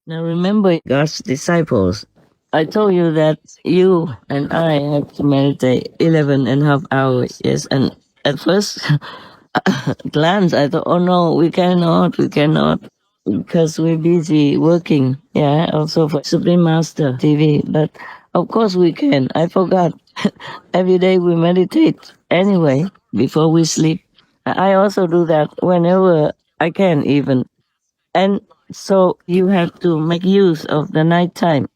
Now remember, God's disciples, I told you that you and I have to meditate 11.5 hours. Yes, and at first glance, I thought, oh no, we cannot, because we're busy working. Yeah, also for Supreme Master TV. But of course we can. I forgot. Every day we meditate anyway before we sleep. I also do that whenever I can, even. And so you have to make use of the night time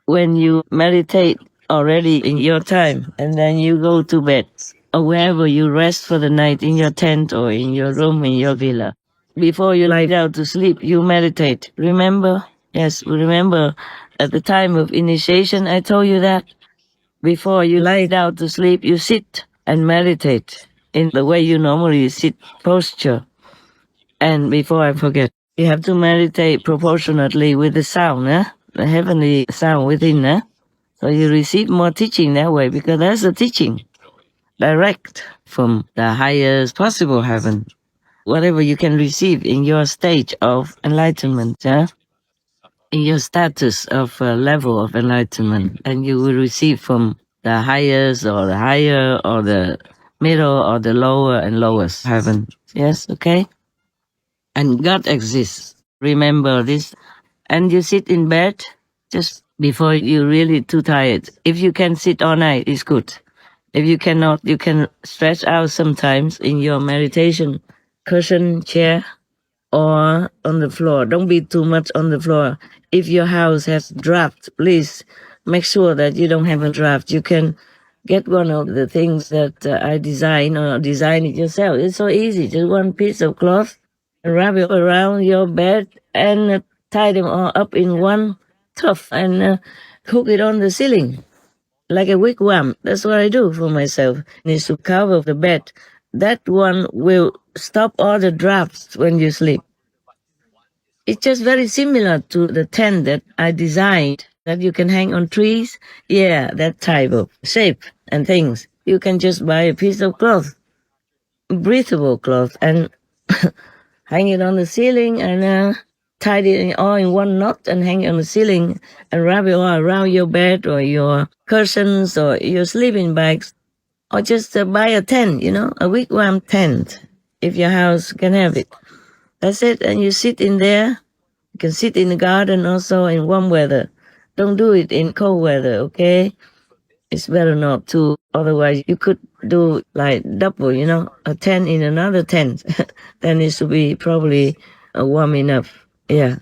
when you meditate already in your time, and then you go to bed or wherever you rest for the night, in your tent or in your room in your villa. Before you lie down to sleep, you meditate. Remember? Yes, remember at the time of initiation, I told you that before you lie down to sleep, you sit and meditate in the way you normally sit posture. And before I forget, you have to meditate proportionately with the sound, the heavenly sound within. So you receive more teaching that way, because that's the teaching direct from the highest possible heaven. Whatever you can receive in your stage of enlightenment, in your status of level of enlightenment, and you will receive from the highest or the higher or the middle or the lower and lowest heaven. Yes, okay? And God exists. Remember this. And you sit in bed just before you're really too tired. If you can sit all night, it's good. If you cannot, you can stretch out sometimes in your meditation cushion chair or on the floor. Don't be too much on the floor. If your house has draft, please make sure that you don't have a draft. You can get one of the things that I design, or design it yourself. It's so easy. Just one piece of cloth, wrap it around your bed, and tie them all up in one tuft, and hook it on the ceiling like a wigwam. That's what I do for myself. Needs to cover the bed. That one will stop all the drafts when you sleep. It's just very similar to the tent that I designed that you can hang on trees. Yeah, that type of shape and things. You can just buy a piece of cloth, breathable cloth, and hang it on the ceiling, and tie it all in one knot and hang it on the ceiling, and wrap it all around your bed or your cushions or your sleeping bags, or just buy a tent, a wigwam tent, if your house can have it. That's it, and you sit in there. You can sit in the garden also in warm weather. Don't do it in cold weather, okay? It's better not to. Otherwise, you could do like double, a tent in another tent. Then it should be probably warm enough. Yeah.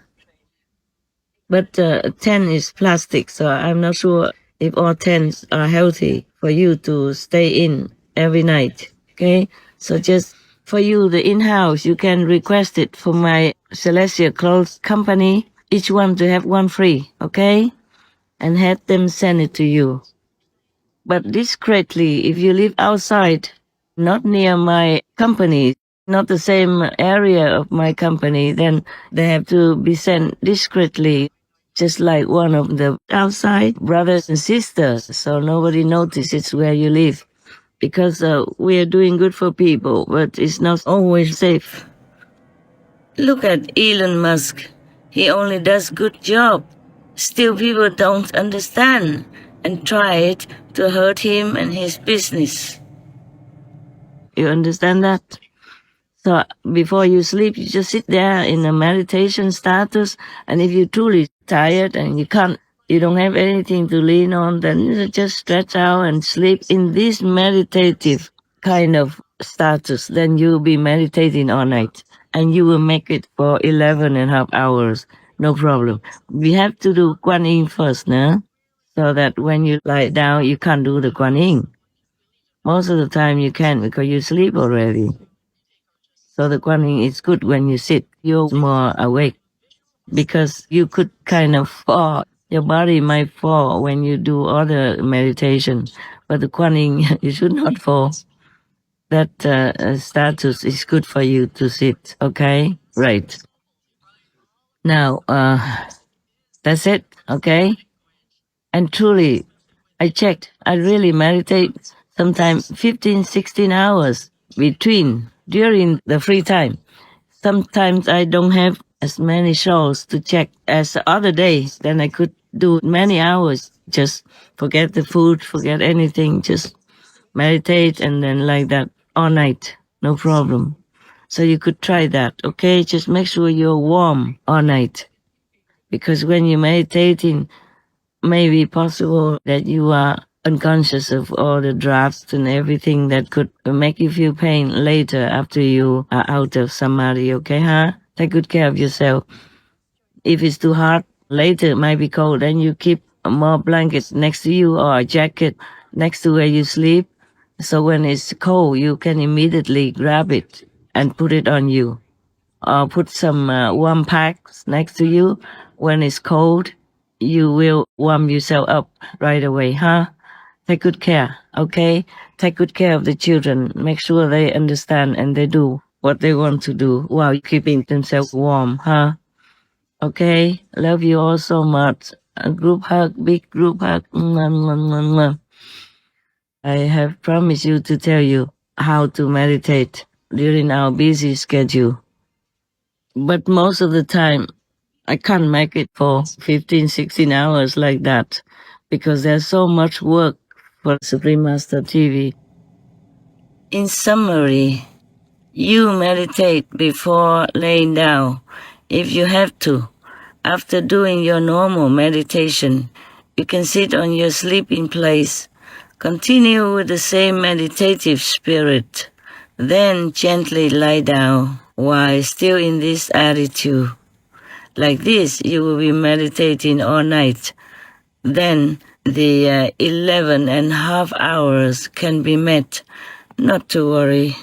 But a tent is plastic, so I'm not sure if all tents are healthy for you to stay in every night. Okay? So just for you, the in-house, you can request it from my Celestial Clothes company, each one to have one free, okay? And have them send it to you. But discreetly, if you live outside, not near my company, not the same area of my company, then they have to be sent discreetly, just like one of the outside brothers and sisters, so nobody notices where you live. Because we are doing good for people, but it's not always safe. Look at Elon Musk. He only does good job. Still people don't understand and try it to hurt him and his business. You understand that? So before you sleep, you just sit there in a meditation status, and if you're truly tired and you don't have anything to lean on, then you just stretch out and sleep in this meditative kind of status. Then you'll be meditating all night, and you will make it for 11.5 hours. No problem. We have to do Kuan Yin first, no? So that when you lie down, you can't do the Kuan Yin. Most of the time you can, because you sleep already. So the Kuan Yin is good when you sit. You're more awake, because you could kind of fall. Your body might fall when you do other meditation, but the Kuan Yin, you should not fall. That status is good for you to sit, okay? Right. Now, that's it, okay? And truly, I checked. I really meditate sometimes 15, 16 hours during the free time. Sometimes I don't have as many shows to check as the other day. Then I could do many hours, just forget the food, forget anything, just meditate and then like that all night, no problem. So you could try that, okay? Just make sure you're warm all night. Because when you're meditating, maybe possible that you are unconscious of all the drafts and everything that could make you feel pain later after you are out of samadhi, okay, huh? Take good care of yourself. If it's too hot, later it might be cold, then you keep more blankets next to you or a jacket next to where you sleep. So when it's cold, you can immediately grab it and put it on you. Or put some warm packs next to you. When it's cold, you will warm yourself up right away, huh? Take good care, okay? Take good care of the children. Make sure they understand and they do what they want to do while keeping themselves warm, huh? Okay? Love you all so much. A group hug, big group hug. Mwah, mwah, mwah, mwah. I have promised you to tell you how to meditate during our busy schedule. But most of the time, I can't make it for 15, 16 hours like that because there's so much work for Supreme Master TV. In summary, you meditate before laying down if you have to. After doing your normal meditation, you can sit on your sleeping place. Continue with the same meditative spirit. Then gently lie down while still in this attitude. Like this, you will be meditating all night. Then the 11 and a half hours can be met. Not to worry.